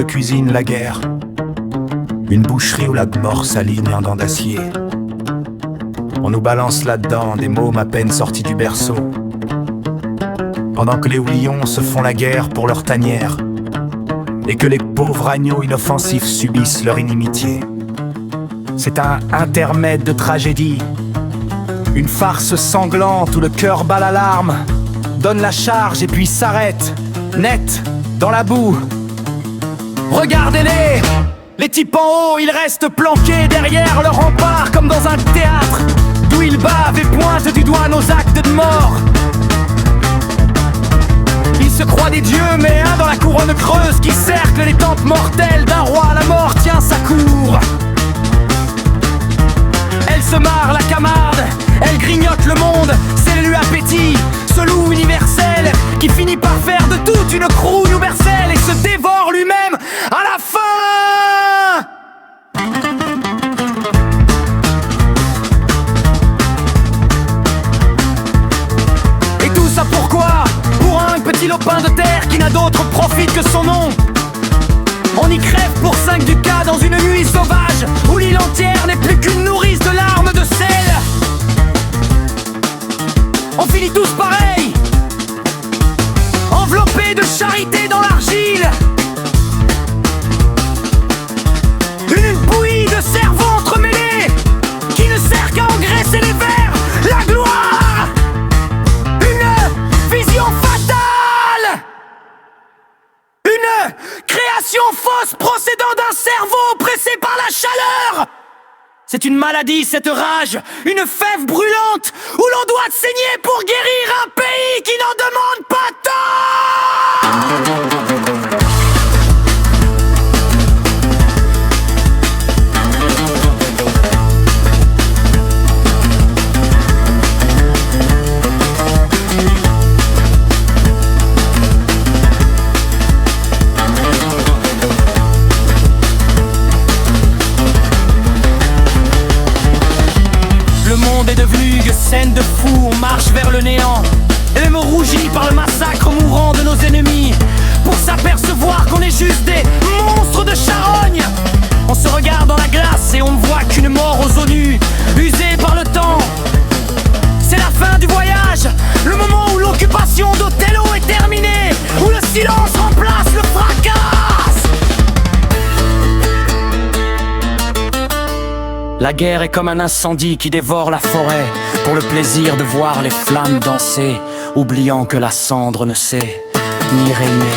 de cuisine la guerre. Une boucherie où la mort s'aligne en dents d'acier. On nous balance là-dedans des mômes à peine sortis du berceau, pendant que les houillons se font la guerre pour leur tanière, et que les pauvres agneaux inoffensifs subissent leur inimitié. C'est un intermède de tragédie, une farce sanglante où le cœur bat l'alarme, donne la charge et puis s'arrête, net, dans la boue. Regardez-les, les types en haut, ils restent planqués derrière leur rempart comme dans un théâtre, d'où ils bavent et pointent du doigt nos actes de mort. Ils se croient des dieux, mais un dans la couronne creuse qui cercle les tempes mortelles d'un roi, la mort tient sa cour. Elle se marre la Camarde, elle grignote le monde, c'est l'élu appétit, ce loup universel qui finit par faire de toute une croûte universelle et se dévore lui-même à la fin. Et tout ça pourquoi? Pour un petit lopin de terre qui n'a d'autre profit que son nom. On y crève pour 5 ducats dans une nuit sauvage où l'île entière n'est plus qu'une nourrice de larmes de sel. On finit tous pareil, enveloppés de charité dans l'argile. Une bouillie de cerveau entremêlés qui ne sert qu'à engraisser les vers. La gloire, une vision fatale, une création fausse procédant d'un cerveau pressé par la chaleur. C'est une maladie, cette rage, une fève brûlante où l'on doit saigner pour guérir un pays qui n'en demande pas tant. Le monde est devenu une scène de fou, on marche vers le néant. Et même rougi par le massacre mourant de nos ennemis, pour s'apercevoir qu'on est juste des monstres de charogne. On se regarde dans la glace et on ne voit qu'une mort aux os nus, usée par le temps. C'est la fin du voyage, le moment où l'occupation d'Othello est terminée, où le silence remplace le fracas. La guerre est comme un incendie qui dévore la forêt, pour le plaisir de voir les flammes danser, oubliant que la cendre ne sait ni régner